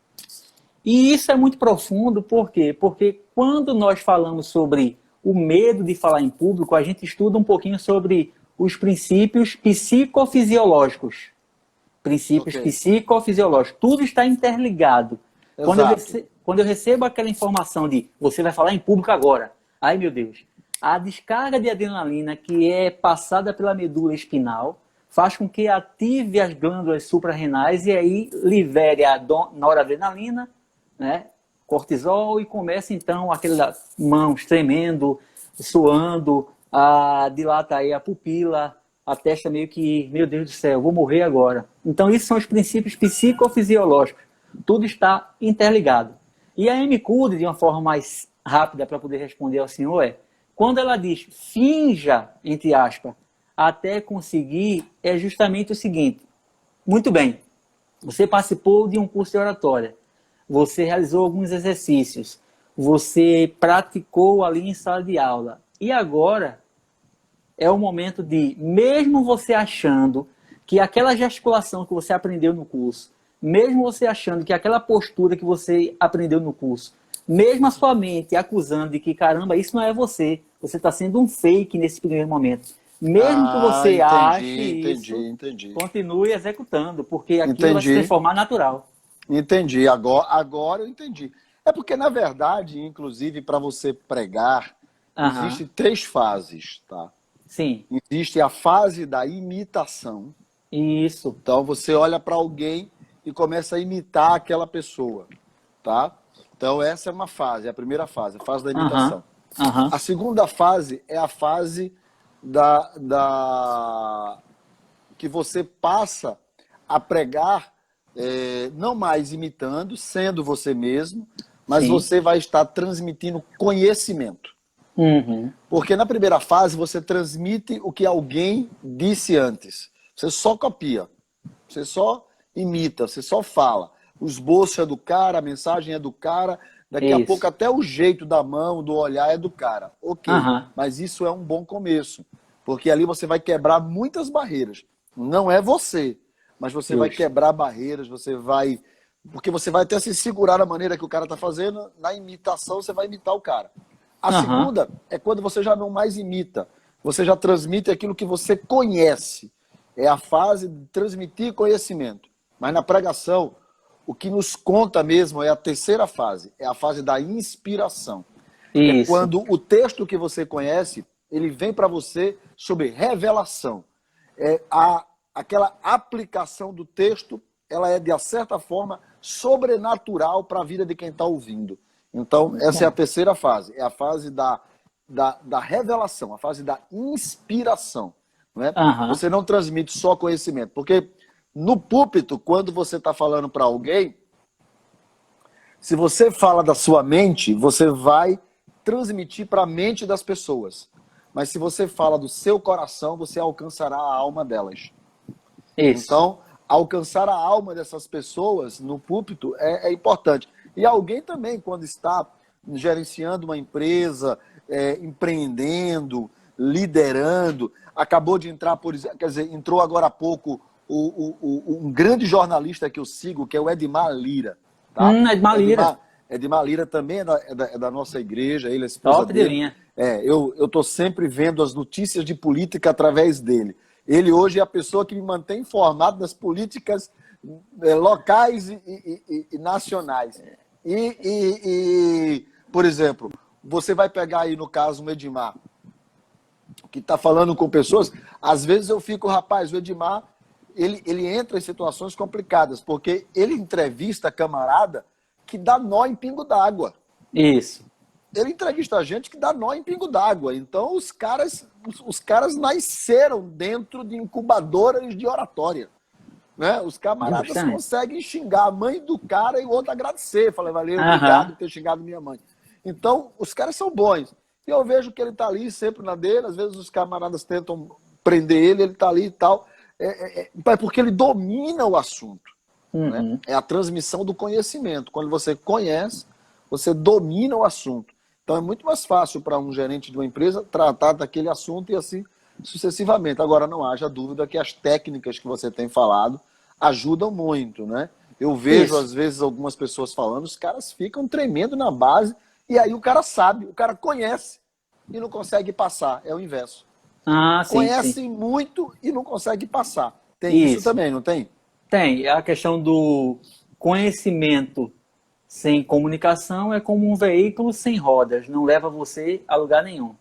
E isso é muito profundo, por quê? Porque quando nós falamos sobre o medo de falar em público, a gente estuda um pouquinho sobre os princípios psicofisiológicos. Psicofisiológicos. Tudo está interligado. Quando eu recebo aquela informação de você vai falar em público agora, ai meu Deus, a descarga de adrenalina que é passada pela medula espinal faz com que ative as glândulas suprarrenais e aí libere a noradrenalina, né, cortisol, e começa então aquelas mãos tremendo, suando, dilata aí a pupila, a testa meio que, meu Deus do céu, vou morrer agora. Então, isso são os princípios psicofisiológicos. Tudo está interligado. E a Amy Cuddy, de uma forma mais rápida para poder responder ao senhor, quando ela diz finja, entre aspas, até conseguir, é justamente o seguinte. Muito bem, você participou de um curso de oratória, você realizou alguns exercícios, você praticou ali em sala de aula, e agora... é o momento de, mesmo você achando que aquela gesticulação que você aprendeu no curso, mesmo você achando que aquela postura que você aprendeu no curso, mesmo a sua mente acusando de que, caramba, isso não é você está sendo um fake nesse primeiro momento. Mesmo que você ache isso, continue executando, porque aquilo vai se transformar natural. Entendi, agora eu entendi. É porque, na verdade, inclusive, para você pregar, existem 3 fases, tá? Sim. Existe a fase da imitação. Isso. Então você olha para alguém e começa a imitar aquela pessoa, tá? Então essa é uma fase, é a primeira fase, a fase da imitação. A segunda fase é a fase que você passa a pregar, não mais imitando, sendo você mesmo, mas você vai estar transmitindo conhecimento. Porque na primeira fase você transmite o que alguém disse antes. Você só copia, você só imita, você só fala. O esboço é do cara, a mensagem é do cara, daqui a pouco até o jeito da mão, do olhar é do cara. Ok, mas isso é um bom começo, porque ali você vai quebrar muitas barreiras. Não é você, mas você vai quebrar barreiras, porque você vai até se segurar da maneira que o cara está fazendo, na imitação você vai imitar o cara. A segunda é quando você já não mais imita. Você já transmite aquilo que você conhece. É a fase de transmitir conhecimento. Mas na pregação, o que nos conta mesmo é a terceira fase. É a fase da inspiração. É quando o texto que você conhece, ele vem para você sobre revelação. Aquela aplicação do texto, ela é, de certa forma, sobrenatural para a vida de quem está ouvindo. Então, essa é a terceira fase. É a fase da revelação, a fase da inspiração. Não é? Você não transmite só conhecimento. Porque no púlpito, quando você está falando para alguém, se você fala da sua mente, você vai transmitir para a mente das pessoas. Mas se você fala do seu coração, você alcançará a alma delas. Então, alcançar a alma dessas pessoas no púlpito é importante. E alguém também, quando está gerenciando uma empresa, empreendendo, liderando, acabou de entrar, por exemplo, quer dizer, entrou agora há pouco um grande jornalista que eu sigo, que é o Edmar Lira. Tá? Edmar Lira. Edmar Lira também é da nossa igreja, ele é esposa Top de dele. linha. Eu estou sempre vendo as notícias de política através dele. Ele hoje é a pessoa que me mantém informado das políticas locais e nacionais. Por exemplo, você vai pegar aí no caso o Edmar, que está falando com pessoas, às vezes eu fico, rapaz, o Edmar, ele entra em situações complicadas, porque ele entrevista camarada que dá nó em pingo d'água. Isso. Ele entrevista gente que dá nó em pingo d'água. Então, os caras nasceram dentro de incubadoras de oratória. Né? Os camaradas conseguem xingar a mãe do cara e o outro agradecer. Falei, valeu, obrigado por ter xingado minha mãe. Então, os caras são bons. E eu vejo que ele está ali sempre na dele. Às vezes os camaradas tentam prender ele está ali e tal. Porque ele domina o assunto. Né? É a transmissão do conhecimento. Quando você conhece, você domina o assunto. Então é muito mais fácil para um gerente de uma empresa tratar daquele assunto e assim sucessivamente. Agora, não haja dúvida que as técnicas que você tem falado ajudam muito, né? Eu vejo, às vezes, algumas pessoas falando, os caras ficam tremendo na base e aí o cara sabe, o cara conhece e não consegue passar. É o inverso. Conhece muito e não consegue passar. Tem isso também, não tem? Tem. A questão do conhecimento sem comunicação é como um veículo sem rodas, não leva você a lugar nenhum.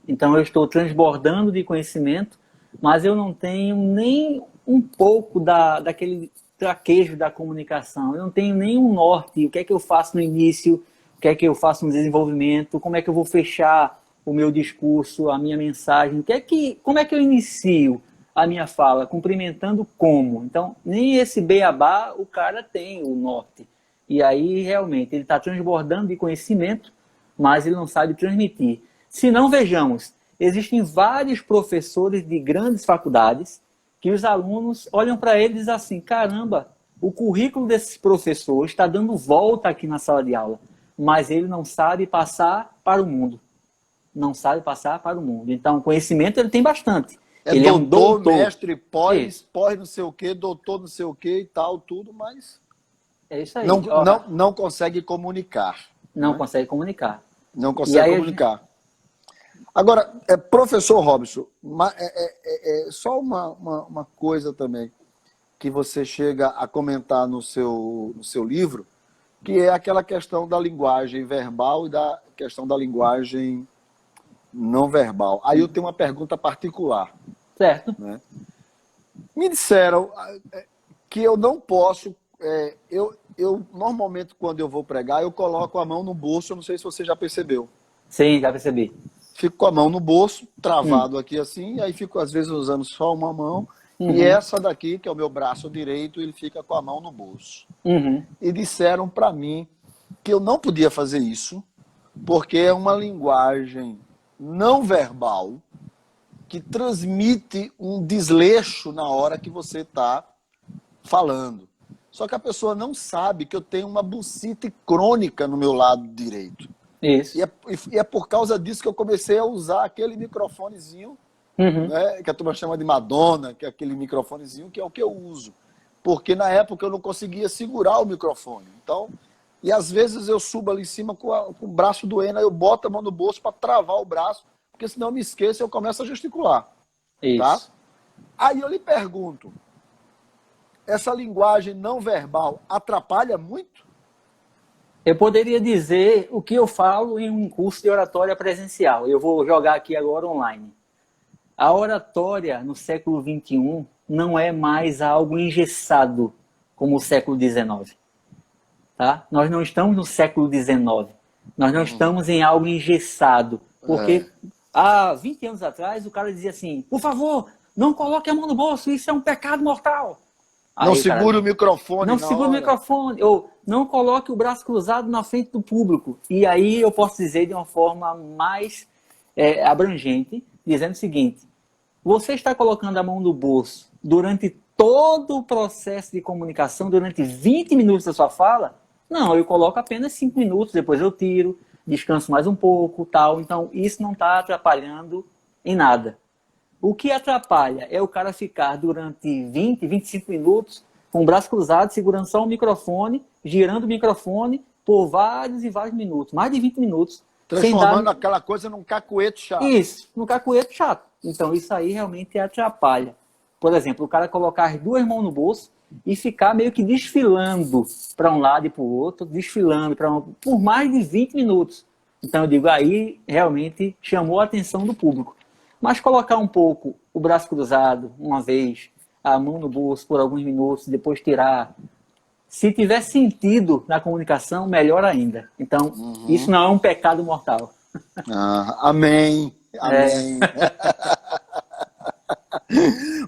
Então eu estou transbordando de conhecimento, mas eu não tenho nem um pouco daquele traquejo da comunicação. Eu não tenho nem um norte, o que é que eu faço no início, o que é que eu faço no desenvolvimento, como é que eu vou fechar o meu discurso, a minha mensagem, como é que eu inicio a minha fala, cumprimentando como. Então, nem esse beabá o cara tem o norte. E aí, realmente, ele está transbordando de conhecimento, mas ele não sabe transmitir. Se não, vejamos, existem vários professores de grandes faculdades que os alunos olham para ele e dizem assim, caramba, o currículo desses professores está dando volta aqui na sala de aula, mas ele não sabe passar para o mundo. Não sabe passar para o mundo. Então, conhecimento ele tem bastante. Ele é um doutor, mestre, pós não sei o quê, doutor não sei o quê e tal, tudo, mas... É isso aí. Não consegue comunicar. Não consegue comunicar. Não consegue comunicar. Agora, professor Robson, só uma coisa também que você chega a comentar no seu livro, que é aquela questão da linguagem verbal e da questão da linguagem não verbal. Aí eu tenho uma pergunta particular. Certo. Né? Me disseram que eu não posso... Eu normalmente, quando eu vou pregar, eu coloco a mão no bolso, eu não sei se você já percebeu. Sim, já percebi. Fico com a mão no bolso, travado aqui assim, e aí fico às vezes usando só uma mão, e essa daqui, que é o meu braço direito, ele fica com a mão no bolso. E disseram para mim que eu não podia fazer isso, porque é uma linguagem não verbal que transmite um desleixo na hora que você está falando. Só que a pessoa não sabe que eu tenho uma bucite crônica no meu lado direito. Isso. E é por causa disso que eu comecei a usar aquele microfonezinho, né, que a turma chama de Madonna, que é aquele microfonezinho que é o que eu uso. Porque na época eu não conseguia segurar o microfone. Então, e às vezes eu subo ali em cima com o braço doendo, aí eu boto a mão no bolso para travar o braço, porque senão eu me esqueço e eu começo a gesticular. Isso. Tá? Aí eu lhe pergunto, essa linguagem não verbal atrapalha muito? Eu poderia dizer o que eu falo em um curso de oratória presencial. Eu vou jogar aqui agora online. A oratória no século XXI não é mais algo engessado como o século XIX. Tá? Nós não estamos no século XIX. Nós não estamos em algo engessado. Porque há 20 anos atrás o cara dizia assim, por favor, não coloque a mão no bolso, isso é um pecado mortal. Não segure o microfone. Não segure o microfone. Ou não coloque o braço cruzado na frente do público. E aí eu posso dizer de uma forma mais abrangente, dizendo o seguinte, você está colocando a mão no bolso durante todo o processo de comunicação durante 20 minutos da sua fala? Não, eu coloco apenas 5 minutos, depois eu tiro, descanso mais um pouco, tal. Então, isso não está atrapalhando em nada. O que atrapalha é o cara ficar durante 20, 25 minutos com o braço cruzado, segurando só o microfone, girando o microfone por vários e vários minutos, mais de 20 minutos. Transformando aquela coisa num cacuete chato. Isso, num cacuete chato. Então, isso aí realmente atrapalha. Por exemplo, o cara colocar as duas mãos no bolso e ficar meio que desfilando para um lado e para o outro, desfilando por mais de 20 minutos. Então, eu digo, aí realmente chamou a atenção do público. Mas colocar um pouco o braço cruzado, uma vez, a mão no bolso por alguns minutos, depois tirar. Se tiver sentido na comunicação, melhor ainda. Então, isso não é um pecado mortal. Amém. Amém.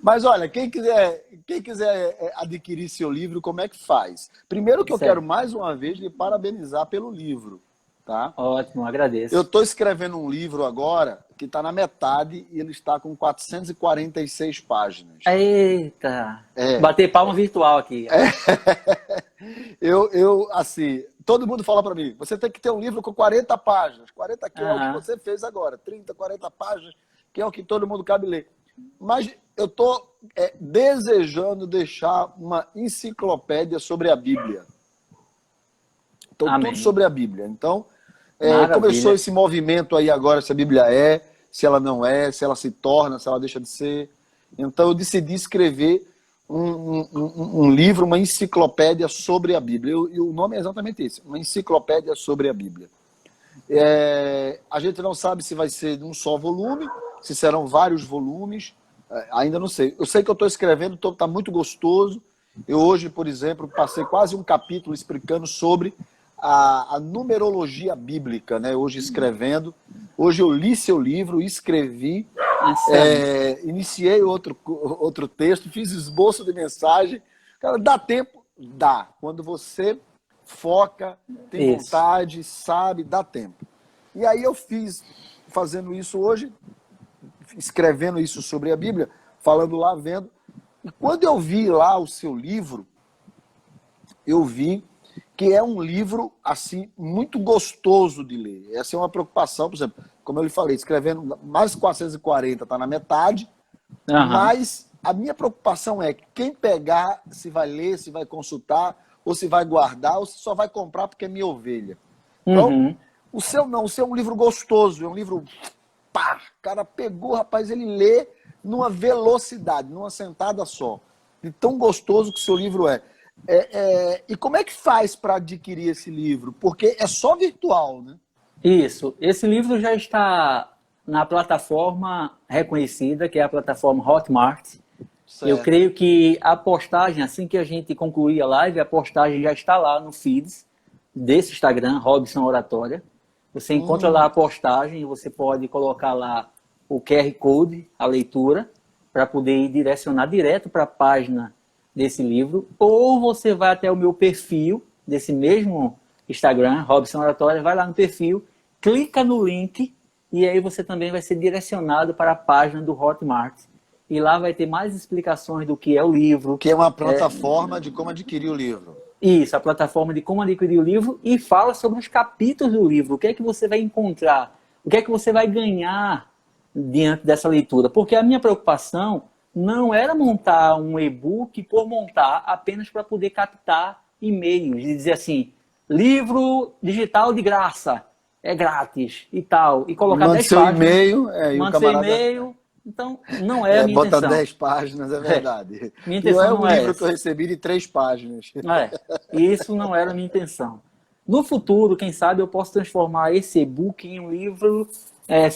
Mas olha, quem quiser adquirir seu livro, como é que faz? Primeiro que eu quero mais uma vez lhe parabenizar pelo livro. Tá? Ótimo, agradeço. Eu estou escrevendo um livro agora que está na metade e ele está com 446 páginas. Eita! Bater palma virtual aqui. Assim, todo mundo fala para mim, você tem que ter um livro com 40 páginas. 40 que é o que você fez agora. 30, 40 páginas, que é o que todo mundo cabe ler. Mas eu estou desejando deixar uma enciclopédia sobre a Bíblia. Então, tudo sobre a Bíblia. Então, começou esse movimento aí agora, se a Bíblia se ela não se ela se torna, se ela deixa de ser. Então, eu decidi escrever um livro, uma enciclopédia sobre a Bíblia. E o nome é exatamente esse, uma enciclopédia sobre a Bíblia. A gente não sabe se vai ser de um só volume, se serão vários volumes, ainda não sei. Eu sei que eu estou escrevendo, está muito gostoso. Eu hoje, por exemplo, passei quase um capítulo explicando sobre a numerologia bíblica, né? Hoje escrevendo. Hoje eu li seu livro, escrevi, iniciei outro texto, fiz esboço de mensagem. Cara, dá tempo? Dá. Quando você foca, tem vontade, sabe, dá tempo. E aí eu fazendo isso hoje, escrevendo isso sobre a Bíblia, falando lá, vendo. E quando eu vi lá o seu livro, eu vi que é um livro assim muito gostoso de ler. Essa é uma preocupação, por exemplo, como eu lhe falei, escrevendo mais de 440, está na metade, mas a minha preocupação é que quem pegar, se vai ler, se vai consultar, ou se vai guardar, ou se só vai comprar porque é minha ovelha. Então, o seu não, o seu é um livro gostoso, é um livro, pá, o cara pegou, rapaz, ele lê numa velocidade, numa sentada só. De tão gostoso que o seu livro é. E como é que faz para adquirir esse livro? Porque é só virtual, né? Isso. Esse livro já está na plataforma reconhecida, que é a plataforma Hotmart. Certo. Eu creio que a postagem, assim que a gente concluir a live, a postagem já está lá no feeds desse Instagram, Robson Oratória. Você encontra lá a postagem e você pode colocar lá o QR Code, a leitura, para poder ir direcionar direto para a página desse livro, ou você vai até o meu perfil desse mesmo Instagram, Robson Oratória, vai lá no perfil, clica no link e aí você também vai ser direcionado para a página do Hotmart. E lá vai ter mais explicações do que é o livro. Que é uma plataforma de como adquirir o livro. Isso, a plataforma de como adquirir o livro e fala sobre os capítulos do livro. O que é que você vai encontrar? O que é que você vai ganhar diante dessa leitura? Porque a minha preocupação não era montar um e-book por montar apenas para poder captar e-mails e dizer assim, livro digital de graça, é grátis e tal. E colocar 10 páginas. Manda seu e-mail. Então, não é a minha intenção. Bota 10 páginas, é verdade. Minha intenção não é um livro que eu recebi de 3 páginas. Isso não era a minha intenção. No futuro, quem sabe, eu posso transformar esse e-book em um livro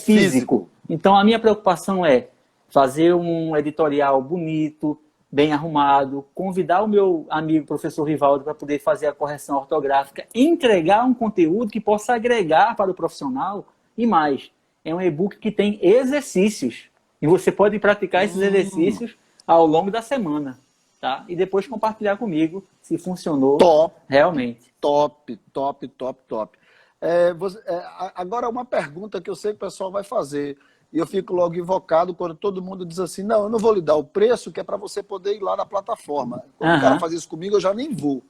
físico. Então, a minha preocupação é fazer um editorial bonito, bem arrumado, convidar o meu amigo professor Rivaldo para poder fazer a correção ortográfica, entregar um conteúdo que possa agregar para o profissional e mais. É um e-book que tem exercícios e você pode praticar esses exercícios ao longo da semana, tá? E depois compartilhar comigo se funcionou realmente. Top. Agora, uma pergunta que eu sei que o pessoal vai fazer. e eu fico logo invocado quando todo mundo diz assim, não, eu não vou lhe dar o preço que é para você poder ir lá na plataforma. Quando o cara faz isso comigo, eu já nem vou.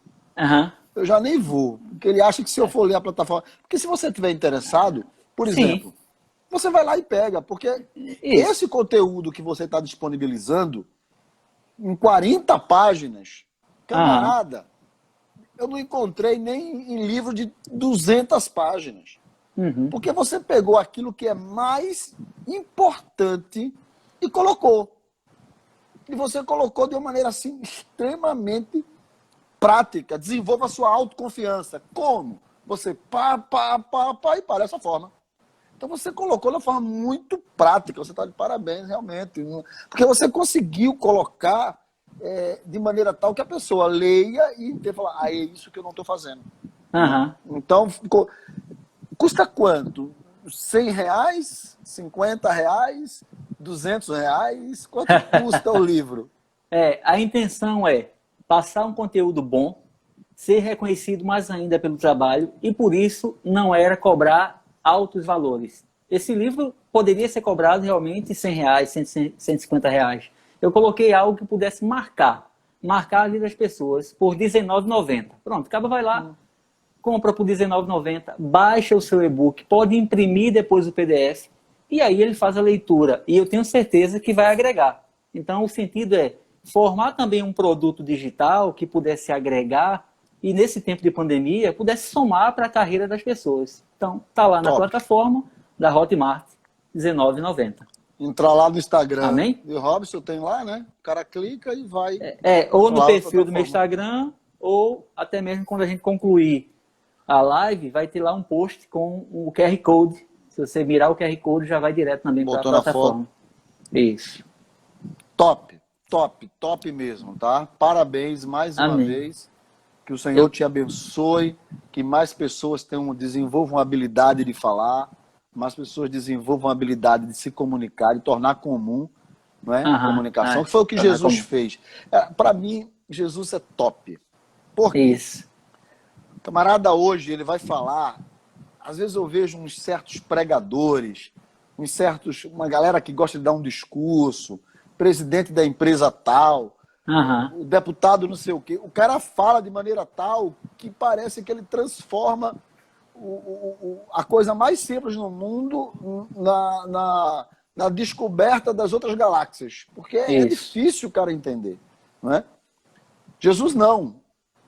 Eu já nem vou, porque ele acha que se eu for ler a plataforma... Porque se você estiver interessado, por exemplo, você vai lá e pega, porque esse conteúdo que você está disponibilizando, em 40 páginas, camarada, eu não encontrei nem em livro de 200 páginas. Porque você pegou aquilo que é mais importante e colocou. E você colocou de uma maneira assim, extremamente prática. Desenvolva a sua autoconfiança. Como? Você e para dessa forma. Então você colocou de uma forma muito prática. Você está de parabéns, realmente. Porque você conseguiu colocar de maneira tal que a pessoa leia e falar, é isso que eu não estou fazendo. Então, custa quanto? R$100? R$50? R$200? Quanto custa o livro? A intenção é passar um conteúdo bom, ser reconhecido mais ainda pelo trabalho e por isso não era cobrar altos valores. Esse livro poderia ser cobrado realmente R$100, R$150. Eu coloquei algo que pudesse marcar a vida das pessoas por R$19,90. Pronto, o cara vai lá, compra por R$19,90, baixa o seu e-book, pode imprimir depois o PDF e aí ele faz a leitura. E eu tenho certeza que vai agregar. Então o sentido é formar também um produto digital que pudesse agregar e nesse tempo de pandemia pudesse somar para a carreira das pessoas. Então está lá na plataforma da Hotmart, R$19,90. Entrar lá no Instagram. Amém? E o Robson tem lá, né? O cara clica e vai. Ou no perfil do meu Instagram, ou até mesmo quando a gente concluir a live, vai ter lá um post com o QR Code. Se você mirar o QR Code, já vai direto também para a plataforma. Isso. Top mesmo, tá? Parabéns mais uma vez. Que o Senhor te abençoe, que mais pessoas desenvolvam a habilidade de falar, mais pessoas desenvolvam a habilidade de se comunicar, de tornar comum, não é? Comunicação, que foi o que Jesus fez. Para mim, Jesus é top. Por quê? Isso. O camarada hoje, ele vai falar, às vezes eu vejo uns certos pregadores, uma galera que gosta de dar um discurso, presidente da empresa tal, o deputado não sei o quê. O cara fala de maneira tal que parece que ele transforma a coisa mais simples no mundo na descoberta das outras galáxias. Porque é difícil o cara entender. Não é? Jesus não.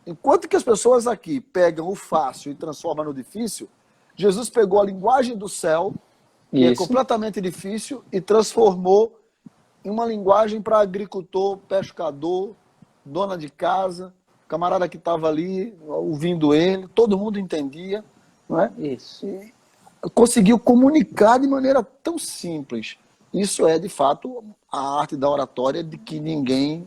Enquanto que as pessoas aqui pegam o fácil e transformam no difícil, Jesus pegou a linguagem do céu, que é completamente difícil, e transformou em uma linguagem para agricultor, pescador, dona de casa, camarada que estava ali ouvindo ele, todo mundo entendia, não é? Isso. E conseguiu comunicar de maneira tão simples. Isso é, de fato, a arte da oratória de que ninguém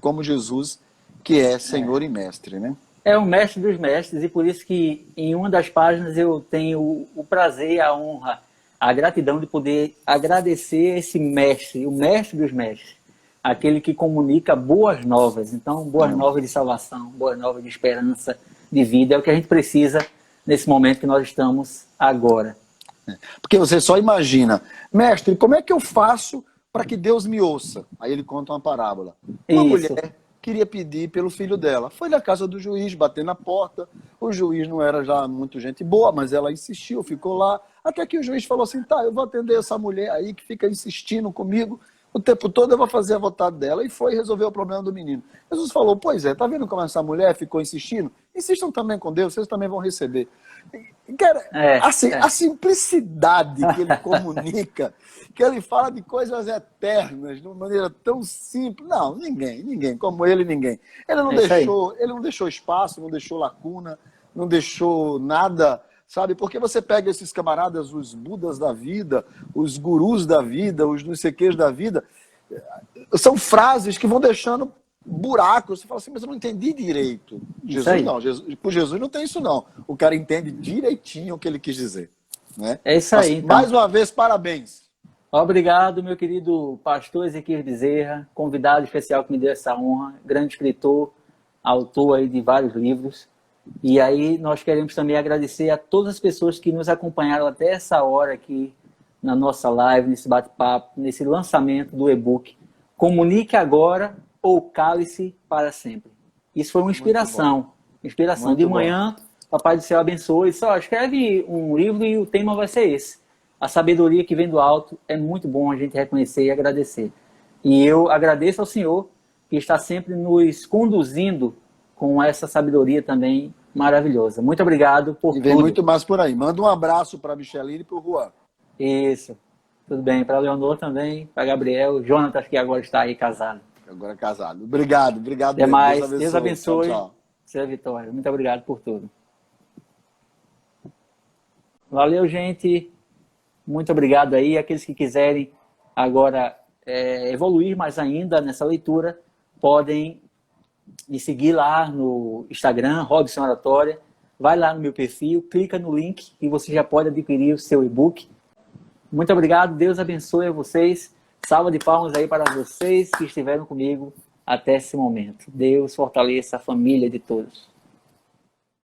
como Jesus, que é Senhor e Mestre, né? É o mestre dos mestres, e por isso que em uma das páginas eu tenho o prazer, a honra, a gratidão de poder agradecer esse mestre, o mestre dos mestres, aquele que comunica boas novas. Então, boas novas de salvação, boas novas de esperança, de vida, é o que a gente precisa nesse momento que nós estamos agora. Porque você só imagina, mestre, como é que eu faço para que Deus me ouça? Aí ele conta uma parábola. Uma mulher queria pedir pelo filho dela. Foi na casa do juiz, bater na porta. O juiz não era já muito gente boa, mas ela insistiu, ficou lá. Até que o juiz falou assim, tá, eu vou atender essa mulher aí que fica insistindo comigo o tempo todo, eu vou fazer a vontade dela. E foi resolver o problema do menino. Jesus falou, pois é, tá vendo como essa mulher ficou insistindo? Insistam também com Deus, vocês também vão receber. Cara, a simplicidade que ele comunica, que ele fala de coisas eternas, de uma maneira tão simples. Não, ninguém, como ele, ninguém. Ele não deixou espaço, não deixou lacuna, não deixou nada, sabe? Porque você pega esses camaradas, os budas da vida, os gurus da vida, os não sei quês da vida, são frases que vão deixando buracos. Você fala assim, mas eu não entendi direito. Jesus não, por Jesus não tem isso não. O cara entende direitinho o que ele quis dizer. Né? É isso aí. Então. Mais uma vez, parabéns. Obrigado, meu querido pastor Ezequiel Bezerra, convidado especial que me deu essa honra, grande escritor, autor aí de vários livros. E aí nós queremos também agradecer a todas as pessoas que nos acompanharam até essa hora aqui na nossa live, nesse bate-papo, nesse lançamento do e-book Comunique Agora ou Cale-se para Sempre. Isso foi uma inspiração. Inspiração. Muito de bom. manhã, Papai do Céu abençoe. Só escreve um livro e o tema vai ser esse. A sabedoria que vem do alto. É muito bom a gente reconhecer e agradecer. E eu agradeço ao Senhor que está sempre nos conduzindo com essa sabedoria também maravilhosa. Muito obrigado por tudo. E vem tudo. muito mais por aí. Manda um abraço para a Micheline e para o Juan. Isso. Tudo bem. Para a Leonor também, para Gabriel. Jonatas, que agora está aí casado. Agora casado. Obrigado. Até mais. Deus abençoe. Tchau, tchau. Seu Vitória. Muito obrigado por tudo. Valeu, gente. Muito obrigado aí. Aqueles que quiserem agora evoluir mais ainda nessa leitura, podem me seguir lá no Instagram, Robson Oratória. Vai lá no meu perfil, clica no link e você já pode adquirir o seu e-book. Muito obrigado. Deus abençoe a vocês. Salva de palmas aí para vocês que estiveram comigo até esse momento. Deus fortaleça a família de todos.